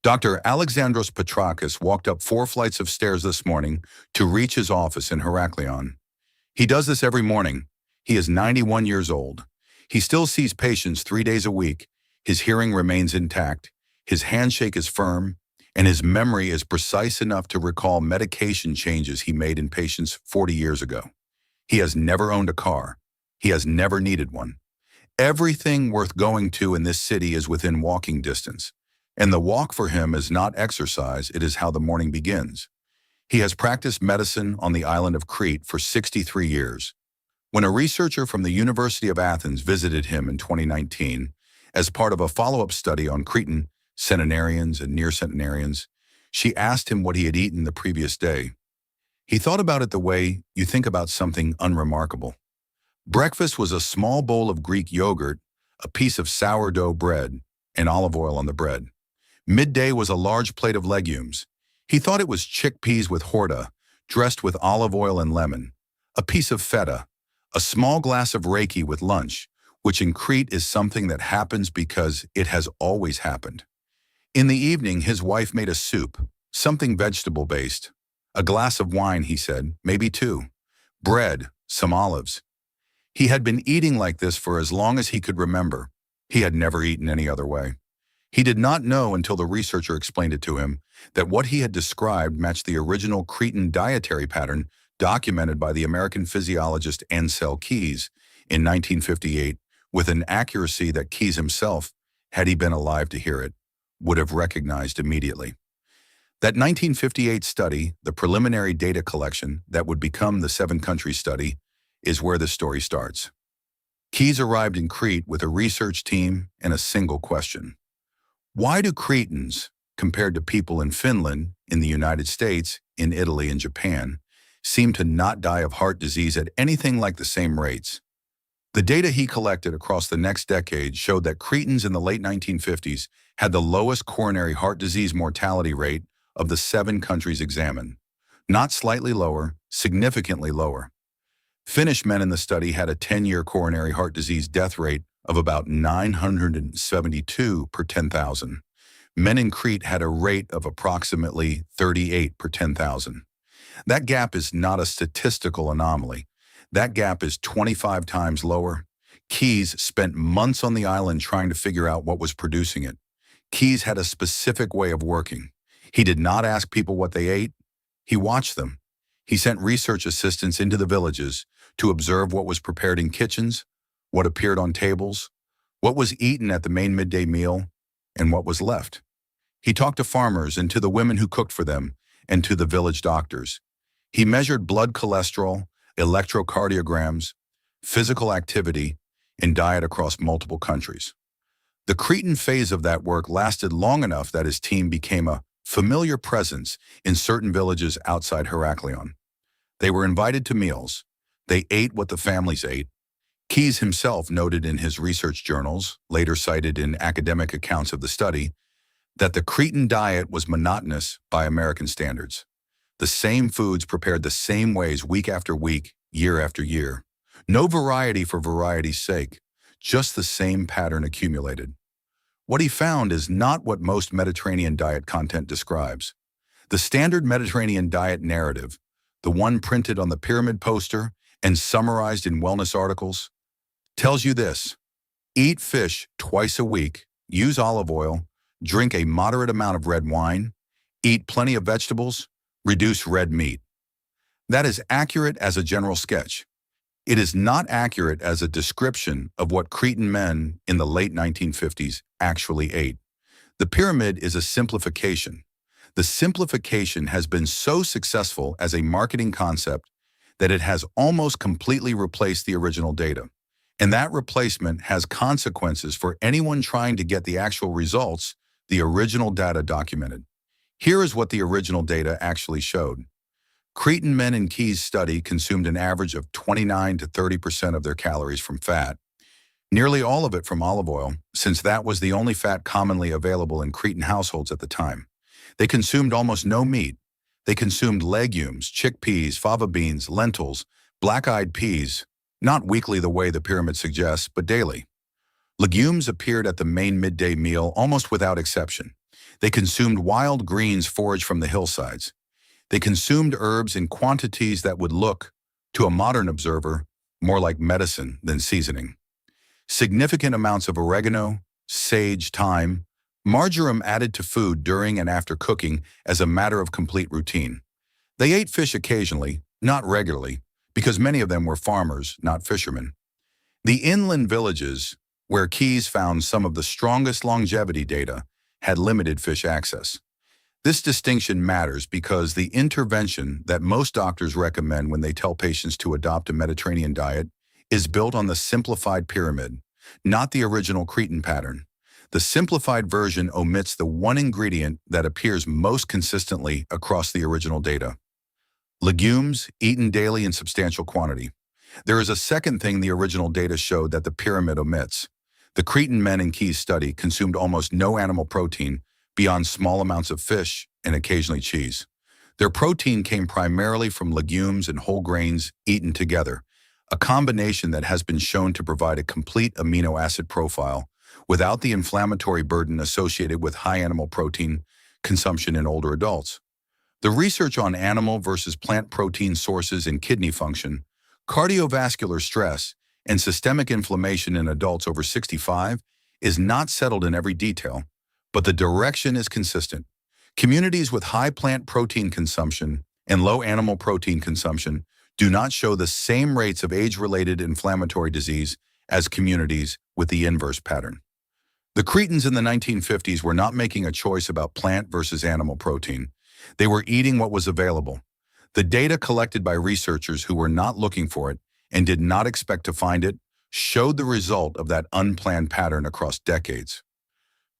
Dr. Alexandros Petrakis walked up 4 flights of stairs this morning to reach his office in Heraklion. He does this every morning. He is 91 years old. He still sees patients 3 days a week. His hearing remains intact. His handshake is firm, and his memory is precise enough to recall medication changes he made in patients 40 years ago. He has never owned a car. He has never needed one. Everything worth going to in this city is within walking distance. And the walk for him is not exercise, it is how the morning begins. He has practiced medicine on the island of Crete for 63 years. When a researcher from the University of Athens visited him in 2019, as part of a follow-up study on Cretan centenarians and near-centenarians, she asked him what he had eaten the previous day. He thought about it the way you think about something unremarkable. Breakfast was a small bowl of Greek yogurt, a piece of sourdough bread, and olive oil on the bread. Midday was a large plate of legumes. He thought it was chickpeas with horta, dressed with olive oil and lemon, a piece of feta, a small glass of reiki with lunch, which in Crete is something that happens because it has always happened. In the evening, his wife made a soup, something vegetable-based. A glass of wine, he said, maybe two. Bread, some olives. He had been eating like this for as long as he could remember. He had never eaten any other way. He did not know until the researcher explained it to him that what he had described matched the original Cretan dietary pattern documented by the American physiologist Ansel Keys in 1958 with an accuracy that Keys himself, had he been alive to hear it, would have recognized immediately. That 1958 study, the preliminary data collection that would become the 7-country study, is where the story starts. Keys arrived in Crete with a research team and a single question. Why do Cretans, compared to people in Finland, in the United States, in Italy, and Japan, seem to not die of heart disease at anything like the same rates? The data he collected across the next decade showed that Cretans in the late 1950s had the lowest coronary heart disease mortality rate of the 7 countries examined. Not slightly lower, significantly lower. Finnish men in the study had a 10-year coronary heart disease death rate of about 972 per 10,000. Men in Crete had a rate of approximately 38 per 10,000. That gap is not a statistical anomaly. That gap is 25 times lower. Keys spent months on the island trying to figure out what was producing it. Keys had a specific way of working. He did not ask people what they ate. He watched them. He sent research assistants into the villages to observe what was prepared in kitchens, what appeared on tables, what was eaten at the main midday meal, and what was left. He talked to farmers and to the women who cooked for them and to the village doctors. He measured blood cholesterol, electrocardiograms, physical activity, and diet across multiple countries. The Cretan phase of that work lasted long enough that his team became a familiar presence in certain villages outside Heraklion. They were invited to meals. They ate what the families ate. Keys himself noted in his research journals, later cited in academic accounts of the study, that the Cretan diet was monotonous by American standards. The same foods prepared the same ways week after week, year after year. No variety for variety's sake, just the same pattern accumulated. What he found is not what most Mediterranean diet content describes. The standard Mediterranean diet narrative, the one printed on the pyramid poster and summarized in wellness articles, tells you this: eat fish twice a week, use olive oil, drink a moderate amount of red wine, eat plenty of vegetables, reduce red meat. That is accurate as a general sketch. It is not accurate as a description of what Cretan men in the late 1950s actually ate. The pyramid is a simplification. The simplification has been so successful as a marketing concept that it has almost completely replaced the original data. And that replacement has consequences for anyone trying to get the actual results the original data documented. Here is what the original data actually showed. Cretan men in Keys' study consumed an average of 29 to 30% of their calories from fat, nearly all of it from olive oil, since that was the only fat commonly available in Cretan households at the time. They consumed almost no meat. They consumed legumes, chickpeas, fava beans, lentils, black-eyed peas, not weekly the way the pyramid suggests, but daily. Legumes appeared at the main midday meal almost without exception. They consumed wild greens foraged from the hillsides. They consumed herbs in quantities that would look, to a modern observer, more like medicine than seasoning. Significant amounts of oregano, sage, thyme, marjoram added to food during and after cooking as a matter of complete routine. They ate fish occasionally, not regularly, because many of them were farmers, not fishermen. The inland villages, where Keyes found some of the strongest longevity data, had limited fish access. This distinction matters because the intervention that most doctors recommend when they tell patients to adopt a Mediterranean diet is built on the simplified pyramid, not the original Cretan pattern. The simplified version omits the one ingredient that appears most consistently across the original data: legumes eaten daily in substantial quantity. There is a second thing the original data showed that the pyramid omits. The Cretan men in Keyes' study consumed almost no animal protein beyond small amounts of fish and occasionally cheese. Their protein came primarily from legumes and whole grains eaten together, a combination that has been shown to provide a complete amino acid profile without the inflammatory burden associated with high animal protein consumption in older adults. The research on animal versus plant protein sources in kidney function, cardiovascular stress, and systemic inflammation in adults over 65 is not settled in every detail, but the direction is consistent. Communities with high plant protein consumption and low animal protein consumption do not show the same rates of age-related inflammatory disease as communities with the inverse pattern. The Cretans in the 1950s were not making a choice about plant versus animal protein. They were eating what was available. The data collected by researchers who were not looking for it and did not expect to find it showed the result of that unplanned pattern across decades.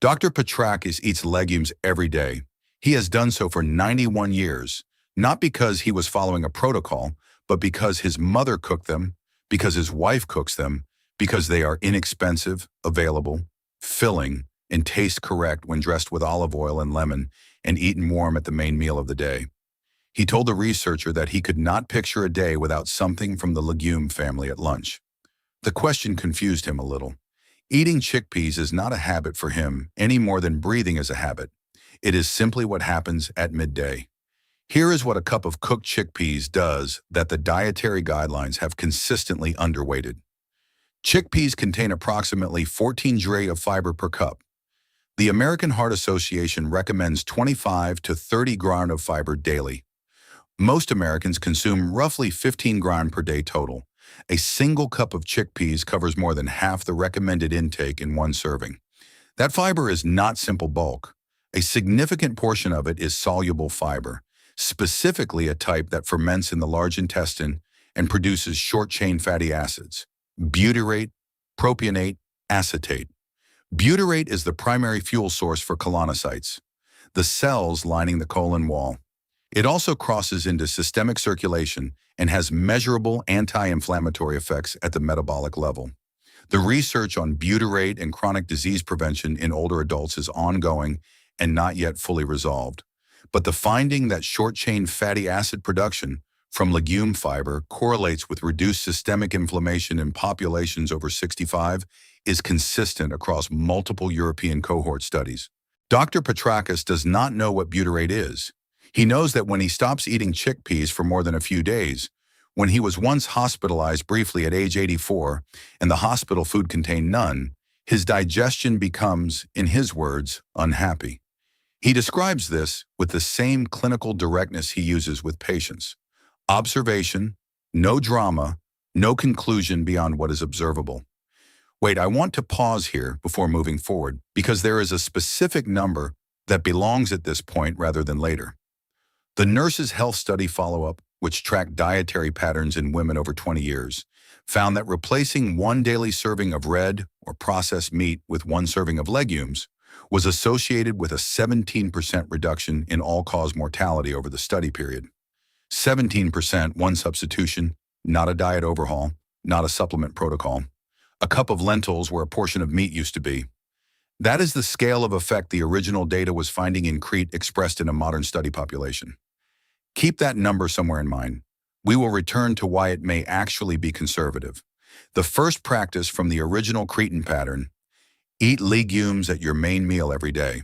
Dr. Petrakis eats legumes every day. He has done so for 91 years, not because he was following a protocol, but because his mother cooked them, because his wife cooks them, because they are inexpensive, available, filling, and taste correct when dressed with olive oil and lemon and eaten warm at the main meal of the day. He told the researcher that he could not picture a day without something from the legume family at lunch. The question confused him a little. Eating chickpeas is not a habit for him any more than breathing is a habit. It is simply what happens at midday. Here is what a cup of cooked chickpeas does that the dietary guidelines have consistently underweighted. Chickpeas contain approximately 14 g of fiber per cup. The American Heart Association recommends 25 to 30 g of fiber daily. Most Americans consume roughly 15 g per day total. A single cup of chickpeas covers more than half the recommended intake in one serving. That fiber is not simple bulk. A significant portion of it is soluble fiber, specifically a type that ferments in the large intestine and produces short-chain fatty acids: butyrate, propionate, acetate. Butyrate is the primary fuel source for colonocytes, the cells lining the colon wall. It also crosses into systemic circulation and has measurable anti-inflammatory effects at the metabolic level. The research on butyrate and chronic disease prevention in older adults is ongoing and not yet fully resolved. But the finding that short-chain fatty acid production from legume fiber correlates with reduced systemic inflammation in populations over 65 is consistent across multiple European cohort studies. Dr. Petrakis does not know what butyrate is. He knows that when he stops eating chickpeas for more than a few days, when he was once hospitalized briefly at age 84 and the hospital food contained none, his digestion becomes, in his words, unhappy. He describes this with the same clinical directness he uses with patients: observation, no drama, no conclusion beyond what is observable. Wait, I want to pause here before moving forward because there is a specific number that belongs at this point rather than later. The Nurses' Health Study follow-up, which tracked dietary patterns in women over 20 years, found that replacing one daily serving of red or processed meat with one serving of legumes was associated with a 17% reduction in all-cause mortality over the study period. 17%, one substitution, not a diet overhaul, not a supplement protocol. A cup of lentils where a portion of meat used to be. That is the scale of effect the original data was finding in Crete expressed in a modern study population. Keep that number somewhere in mind. We will return to why it may actually be conservative. The first practice from the original Cretan pattern: eat legumes at your main meal every day.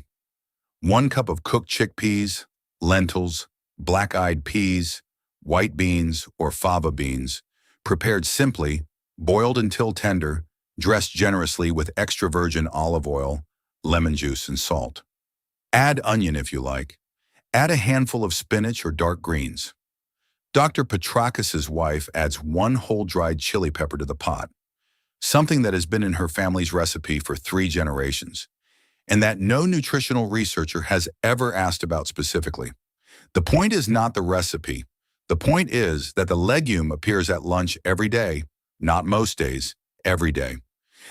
1 cup of cooked chickpeas, lentils, black-eyed peas, white beans, or fava beans, prepared simply, boiled until tender, dressed generously with extra virgin olive oil, lemon juice, and salt. Add onion if you like. Add a handful of spinach or dark greens. Dr. Petrakis's wife adds 1 whole dried chili pepper to the pot, something that has been in her family's recipe for 3 generations, and that no nutritional researcher has ever asked about specifically. The point is not the recipe. The point is that the legume appears at lunch every day, not most days, every day.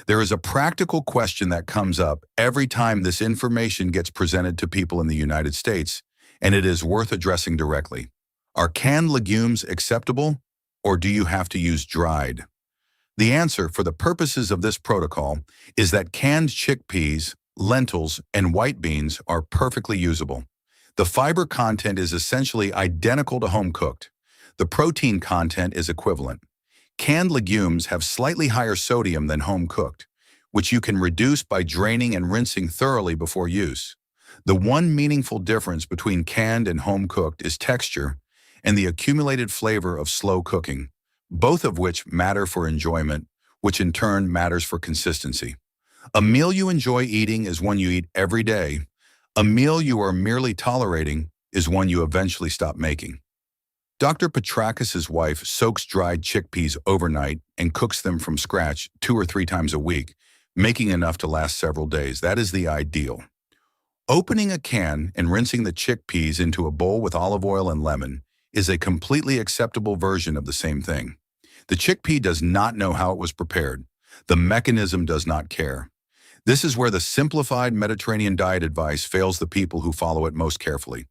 There is a practical question that comes up every time this information gets presented to people in the United States, and it is worth addressing directly. Are canned legumes acceptable, or do you have to use dried? The answer, for the purposes of this protocol, is that canned chickpeas, lentils, and white beans are perfectly usable. The fiber content is essentially identical to home-cooked. The protein content is equivalent. Canned legumes have slightly higher sodium than home-cooked, which you can reduce by draining and rinsing thoroughly before use. The one meaningful difference between canned and home-cooked is texture and the accumulated flavor of slow cooking, both of which matter for enjoyment, which in turn matters for consistency. A meal you enjoy eating is one you eat every day. A meal you are merely tolerating is one you eventually stop making. Dr. Petrakis's wife soaks dried chickpeas overnight and cooks them from scratch 2 or 3 times a week, making enough to last several days. That is the ideal. Opening a can and rinsing the chickpeas into a bowl with olive oil and lemon is a completely acceptable version of the same thing. The chickpea does not know how it was prepared. The mechanism does not care. This is where the simplified Mediterranean diet advice fails the people who follow it most carefully.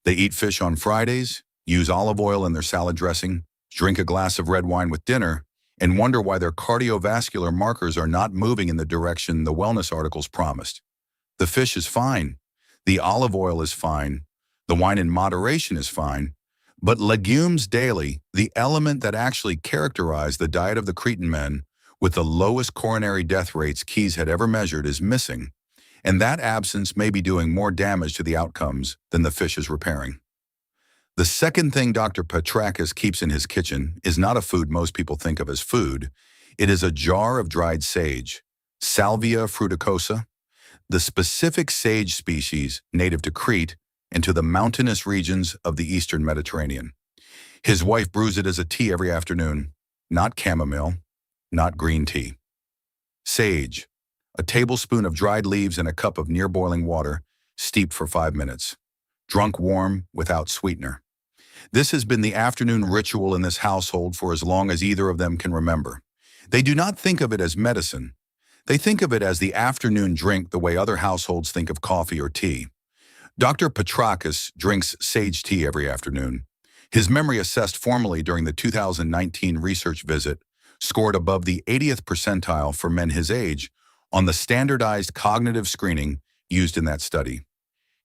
They eat fish on Fridays, use olive oil in their salad dressing, drink a glass of red wine with dinner, and wonder why their cardiovascular markers are not moving in the direction the wellness articles promised. The fish is fine. The olive oil is fine. The wine in moderation is fine. But legumes daily, the element that actually characterized the diet of the Cretan men with the lowest coronary death rates Keyes had ever measured, is missing, and that absence may be doing more damage to the outcomes than the fish is repairing. The second thing Dr. Petrakis keeps in his kitchen is not a food most people think of as food. It is a jar of dried sage, Salvia fruticosa, the specific sage species native to Crete and to the mountainous regions of the eastern Mediterranean. His wife brews it as a tea every afternoon, not chamomile, not green tea. Sage, a tablespoon of dried leaves in a cup of near-boiling water, steeped for 5 minutes. Drunk warm, without sweetener. This has been the afternoon ritual in this household for as long as either of them can remember. They do not think of it as medicine. They think of it as the afternoon drink the way other households think of coffee or tea. Dr. Petrakis drinks sage tea every afternoon. His memory assessed formally during the 2019 research visit scored above the 80th percentile for men his age on the standardized cognitive screening used in that study.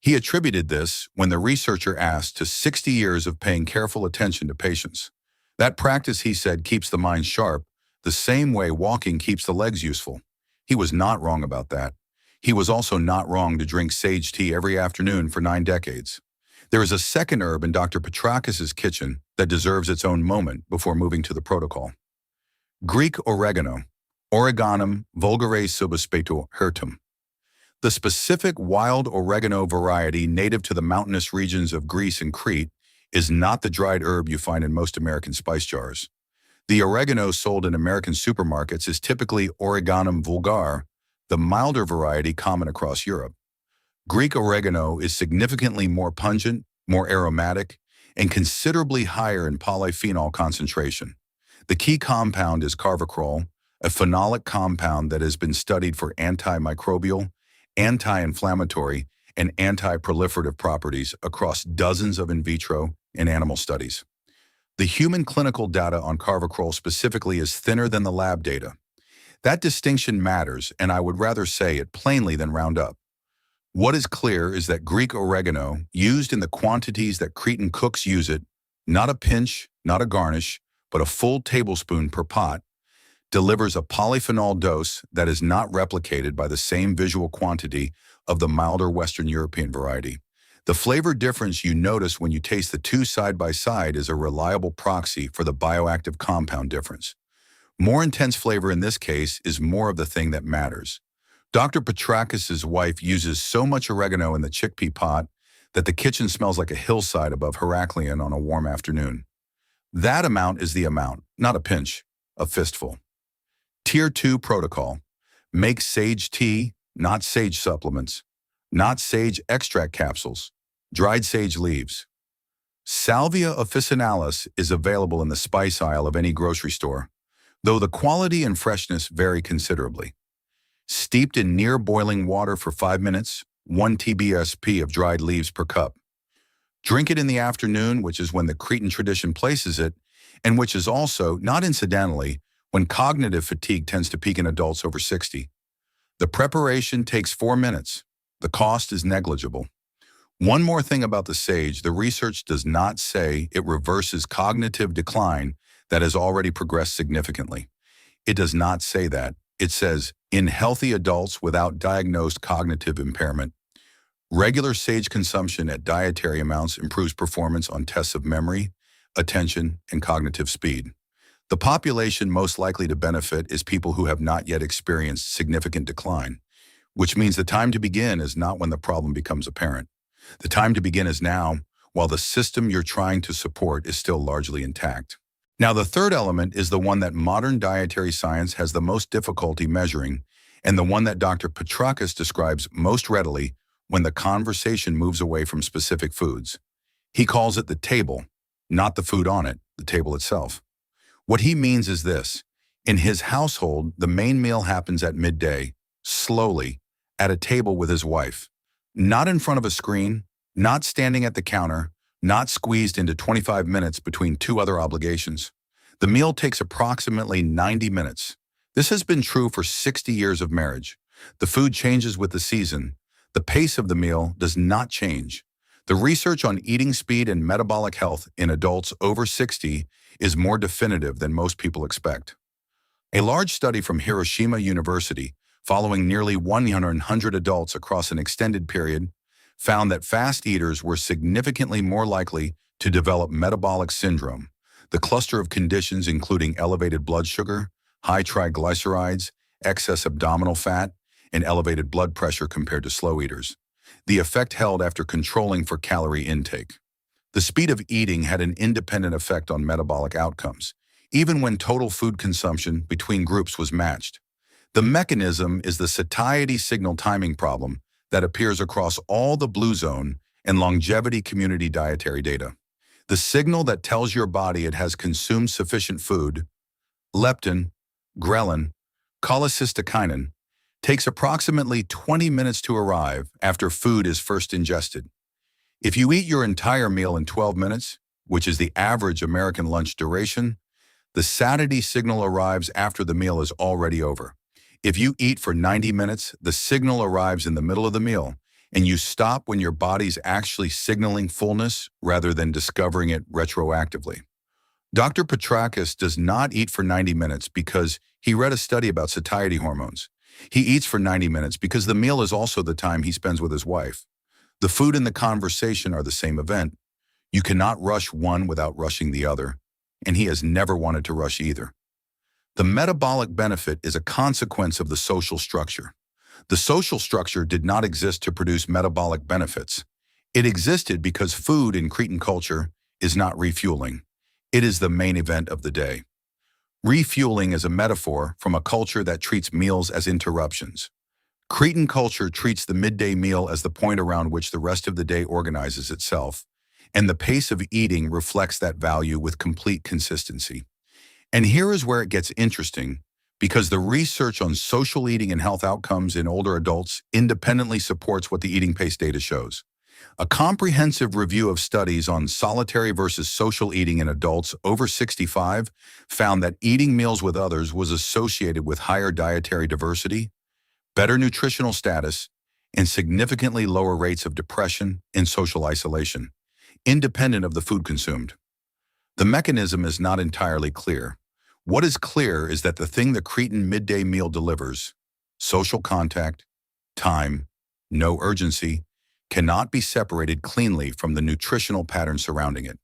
He attributed this, when the researcher asked, to 60 years of paying careful attention to patients. That practice, he said, keeps the mind sharp, the same way walking keeps the legs useful. He was not wrong about that. He was also not wrong to drink sage tea every afternoon for 9 decades. There is a second herb in Dr. Petrakis's kitchen that deserves its own moment before moving to the protocol. Greek oregano, Oreganum vulgare subspeto hirtum. The specific wild oregano variety native to the mountainous regions of Greece and Crete is not the dried herb you find in most American spice jars. The oregano sold in American supermarkets is typically Oreganum vulgare, the milder variety common across Europe. Greek oregano is significantly more pungent, more aromatic, and considerably higher in polyphenol concentration. The key compound is carvacrol, a phenolic compound that has been studied for antimicrobial, anti-inflammatory, and anti-proliferative properties across dozens of in vitro and animal studies. The human clinical data on carvacrol specifically is thinner than the lab data. That distinction matters, and I would rather say it plainly than round up. What is clear is that Greek oregano, used in the quantities that Cretan cooks use it, not a pinch, not a garnish, but a full tablespoon per pot, delivers a polyphenol dose that is not replicated by the same visual quantity of the milder Western European variety. The flavor difference you notice when you taste the two side by side is a reliable proxy for the bioactive compound difference. More intense flavor in this case is more of the thing that matters. Dr. Petrakis' wife uses so much oregano in the chickpea pot that the kitchen smells like a hillside above Heraklion on a warm afternoon. That amount is the amount, not a pinch, a fistful. Tier 2 protocol. Make sage tea, not sage supplements, not sage extract capsules, dried sage leaves. Salvia officinalis is available in the spice aisle of any grocery store, though the quality and freshness vary considerably. Steeped in near boiling water for 5 minutes, 1 TBSP of dried leaves per cup. Drink it in the afternoon, which is when the Cretan tradition places it, and which is also, not incidentally, when cognitive fatigue tends to peak in adults over 60. The preparation takes 4 minutes. The cost is negligible. One more thing about the sage, the research does not say it reverses cognitive decline that has already progressed significantly. It does not say that. It says, in healthy adults without diagnosed cognitive impairment, regular sage consumption at dietary amounts improves performance on tests of memory, attention, and cognitive speed. The population most likely to benefit is people who have not yet experienced significant decline, which means the time to begin is not when the problem becomes apparent. The time to begin is now, while the system you're trying to support is still largely intact. Now, the third element is the one that modern dietary science has the most difficulty measuring, and the one that Dr. Petrakis describes most readily when the conversation moves away from specific foods. He calls it the table, not the food on it, the table itself. What he means is this. In his household, the main meal happens at midday, slowly, at a table with his wife. Not in front of a screen, not standing at the counter, not squeezed into 25 minutes between two other obligations. The meal takes approximately 90 minutes. This has been true for 60 years of marriage. The food changes with the season. The pace of the meal does not change. The research on eating speed and metabolic health in adults over 60 is more definitive than most people expect. A large study from Hiroshima University, following nearly 100 adults across an extended period, found that fast eaters were significantly more likely to develop metabolic syndrome, the cluster of conditions including elevated blood sugar, high triglycerides, excess abdominal fat, and elevated blood pressure compared to slow eaters. The effect held after controlling for calorie intake. The speed of eating had an independent effect on metabolic outcomes, even when total food consumption between groups was matched. The mechanism is the satiety signal timing problem that appears across all the Blue Zone and longevity community dietary data. The signal that tells your body it has consumed sufficient food, leptin, ghrelin, cholecystokinin, takes approximately 20 minutes to arrive after food is first ingested. If you eat your entire meal in 12 minutes, which is the average American lunch duration, the satiety signal arrives after the meal is already over. If you eat for 90 minutes, the signal arrives in the middle of the meal, and you stop when your body's actually signaling fullness rather than discovering it retroactively. Dr. Petrakis does not eat for 90 minutes because he read a study about satiety hormones. He eats for 90 minutes because the meal is also the time he spends with his wife. The food and the conversation are the same event. You cannot rush one without rushing the other, and he has never wanted to rush either. The metabolic benefit is a consequence of the social structure. The social structure did not exist to produce metabolic benefits. It existed because food in Cretan culture is not refueling. It is the main event of the day. Refueling is a metaphor from a culture that treats meals as interruptions. Cretan culture treats the midday meal as the point around which the rest of the day organizes itself, and the pace of eating reflects that value with complete consistency. And here is where it gets interesting, because the research on social eating and health outcomes in older adults independently supports what the eating pace data shows. A comprehensive review of studies on solitary versus social eating in adults over 65 found that eating meals with others was associated with higher dietary diversity, better nutritional status, and significantly lower rates of depression and social isolation, independent of the food consumed. The mechanism is not entirely clear. What is clear is that the thing the Cretan midday meal delivers, social contact, time, no urgency, cannot be separated cleanly from the nutritional pattern surrounding it.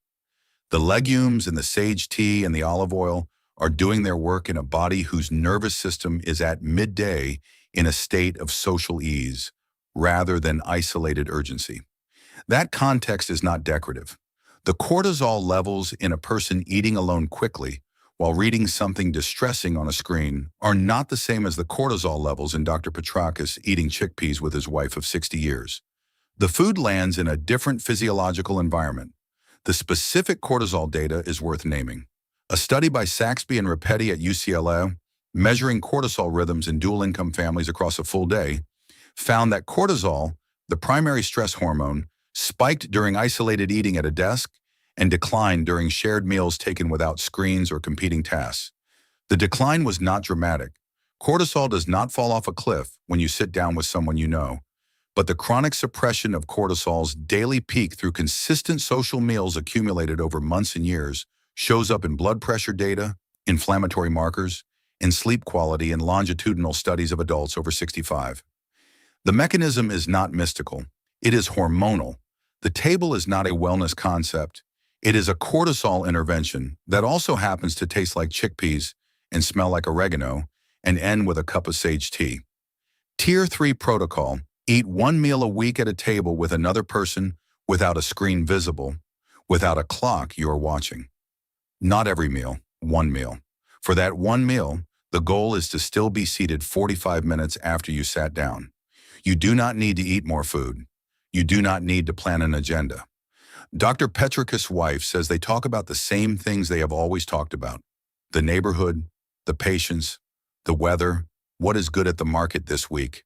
The legumes and the sage tea and the olive oil are doing their work in a body whose nervous system is at midday in a state of social ease, rather than isolated urgency. That context is not decorative. The cortisol levels in a person eating alone quickly while reading something distressing on a screen are not the same as the cortisol levels in Dr. Petrakis eating chickpeas with his wife of 60 years. The food lands in a different physiological environment. The specific cortisol data is worth naming. A study by Saxby and Rapetti at UCLA, measuring cortisol rhythms in dual-income families across a full day, found that cortisol, the primary stress hormone, spiked during isolated eating at a desk and declined during shared meals taken without screens or competing tasks. The decline was not dramatic. Cortisol does not fall off a cliff when you sit down with someone you know, but the chronic suppression of cortisol's daily peak through consistent social meals accumulated over months and years shows up in blood pressure data, inflammatory markers, and sleep quality in longitudinal studies of adults over 65. The mechanism is not mystical. It is hormonal. The table is not a wellness concept. It is a cortisol intervention that also happens to taste like chickpeas and smell like oregano and end with a cup of sage tea. Tier 3 protocol: eat one meal a week at a table with another person without a screen visible, without a clock you are watching. Not every meal, one meal. For that one meal, the goal is to still be seated 45 minutes after you sat down. You do not need to eat more food. You do not need to plan an agenda. Dr. Petrakis' wife says they talk about the same things they have always talked about: the neighborhood, the patients, the weather, what is good at the market this week.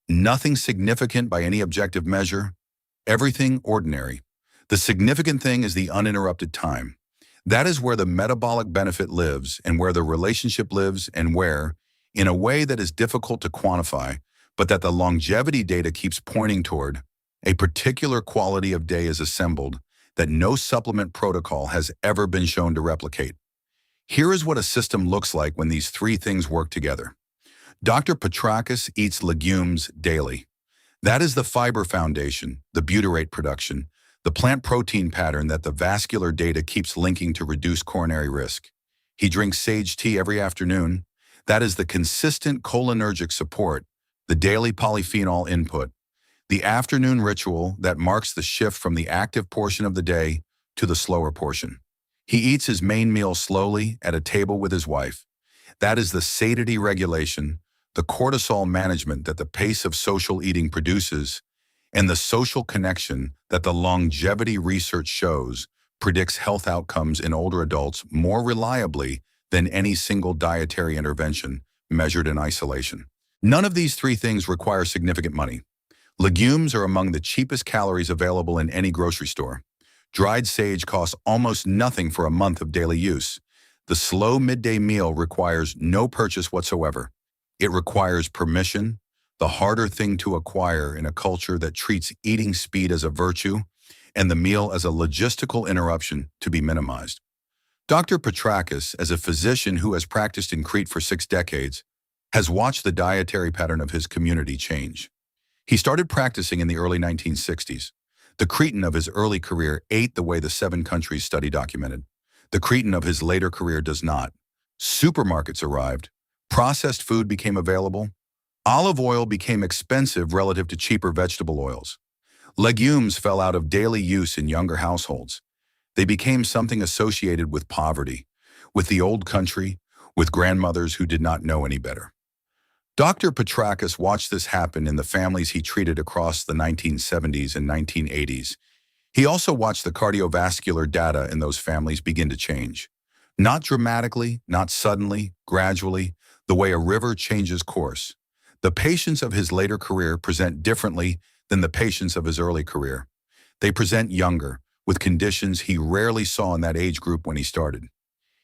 Nothing significant by any objective measure, everything ordinary. The significant thing is the uninterrupted time. That is where the metabolic benefit lives and where the relationship lives and where, in a way that is difficult to quantify, but that the longevity data keeps pointing toward, a particular quality of day is assembled that no supplement protocol has ever been shown to replicate. Here is what a system looks like when these three things work together. Dr. Petrakis eats legumes daily. That is the fiber foundation, the butyrate production, the plant protein pattern that the vascular data keeps linking to reduced coronary risk. He drinks sage tea every afternoon. That is the consistent cholinergic support, the daily polyphenol input, the afternoon ritual that marks the shift from the active portion of the day to the slower portion. He eats his main meal slowly at a table with his wife. That is the satiety regulation, the cortisol management that the pace of social eating produces, and the social connection that the longevity research shows predicts health outcomes in older adults more reliably than any single dietary intervention measured in isolation. None of these three things require significant money. Legumes are among the cheapest calories available in any grocery store. Dried sage costs almost nothing for a month of daily use. The slow midday meal requires no purchase whatsoever. It requires permission, the harder thing to acquire in a culture that treats eating speed as a virtue and the meal as a logistical interruption to be minimized. Dr. Petrakis, as a physician who has practiced in Crete for 6 decades, has watched the dietary pattern of his community change. He started practicing in the early 1960s. The Cretan of his early career ate the way the 7 countries study documented. The Cretan of his later career does not. Supermarkets arrived. Processed food became available. Olive oil became expensive relative to cheaper vegetable oils. Legumes fell out of daily use in younger households. They became something associated with poverty, with the old country, with grandmothers who did not know any better. Dr. Petrakis watched this happen in the families he treated across the 1970s and 1980s. He also watched the cardiovascular data in those families begin to change. Not dramatically, not suddenly, gradually, the way a river changes course. The patients of his later career present differently than the patients of his early career. They present younger, with conditions he rarely saw in that age group when he started.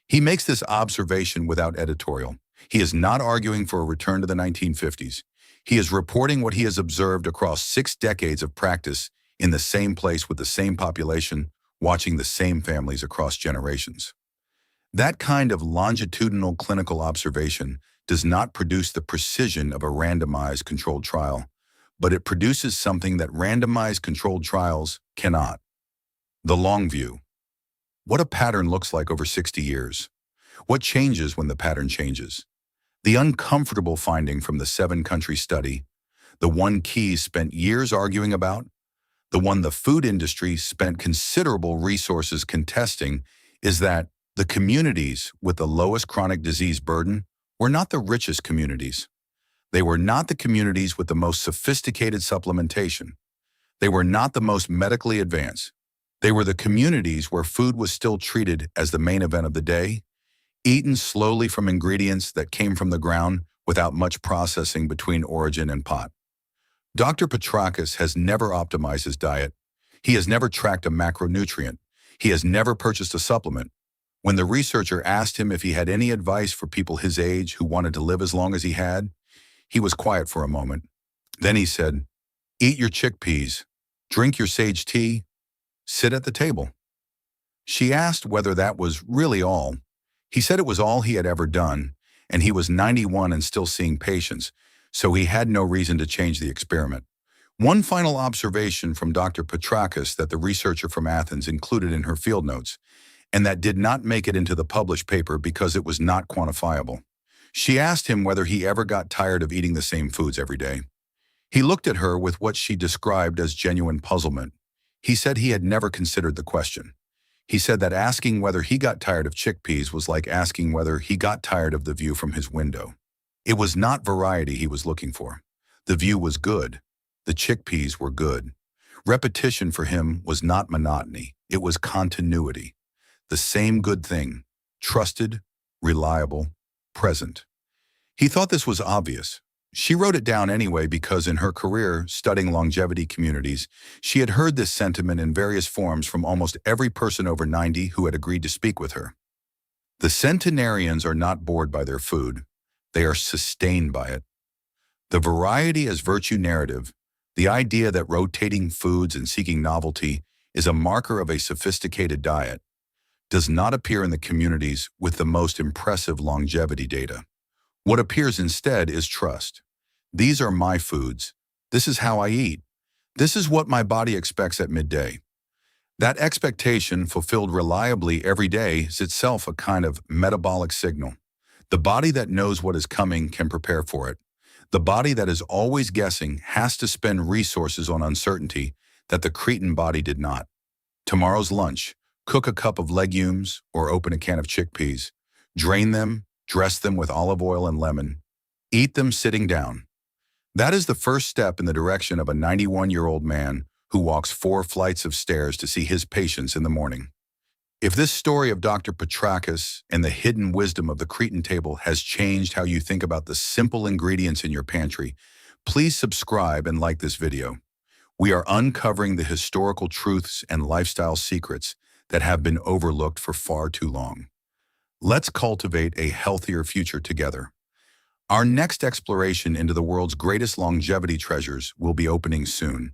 He makes this observation without editorial. He is not arguing for a return to the 1950s. He is reporting what he has observed across 6 decades of practice in the same place with the same population, watching the same families across generations. That kind of longitudinal clinical observation does not produce the precision of a randomized controlled trial, but it produces something that randomized controlled trials cannot. The long view. What a pattern looks like over 60 years. What changes when the pattern changes? The uncomfortable finding from the 7-country study, the one Keys spent years arguing about, the one the food industry spent considerable resources contesting, is that the communities with the lowest chronic disease burden were not the richest communities. They were not the communities with the most sophisticated supplementation. They were not the most medically advanced. They were the communities where food was still treated as the main event of the day, eaten slowly from ingredients that came from the ground without much processing between origin and pot. Dr. Petrakis has never optimized his diet. He has never tracked a macronutrient. He has never purchased a supplement. When the researcher asked him if he had any advice for people his age who wanted to live as long as he had, he was quiet for a moment. Then he said, "Eat your chickpeas, drink your sage tea, sit at the table." She asked whether that was really all. He said it was all he had ever done, and he was 91 and still seeing patients, so he had no reason to change the experiment. One final observation from Dr. Petrakis that the researcher from Athens included in her field notes, and that did not make it into the published paper because it was not quantifiable. She asked him whether he ever got tired of eating the same foods every day. He looked at her with what she described as genuine puzzlement. He said he had never considered the question. He said that asking whether he got tired of chickpeas was like asking whether he got tired of the view from his window. It was not variety he was looking for. The view was good. The chickpeas were good. Repetition for him was not monotony. It was continuity. The same good thing. Trusted, reliable, present. He thought this was obvious. She wrote it down anyway because in her career studying longevity communities, she had heard this sentiment in various forms from almost every person over 90 who had agreed to speak with her. The centenarians are not bored by their food. They are sustained by it. The variety as virtue narrative, the idea that rotating foods and seeking novelty is a marker of a sophisticated diet, does not appear in the communities with the most impressive longevity data. What appears instead is trust. These are my foods. This is how I eat. This is what my body expects at midday. That expectation fulfilled reliably every day is itself a kind of metabolic signal. The body that knows what is coming can prepare for it. The body that is always guessing has to spend resources on uncertainty that the Cretan body did not. Tomorrow's lunch. Cook a cup of legumes or open a can of chickpeas. Drain them, dress them with olive oil and lemon. Eat them sitting down. That is the first step in the direction of a 91-year-old man who walks 4 flights of stairs to see his patients in the morning. If this story of Dr. Petrakis and the hidden wisdom of the Cretan table has changed how you think about the simple ingredients in your pantry, please subscribe and like this video. We are uncovering the historical truths and lifestyle secrets that have been overlooked for far too long. Let's cultivate a healthier future together. Our next exploration into the world's greatest longevity treasures will be opening soon.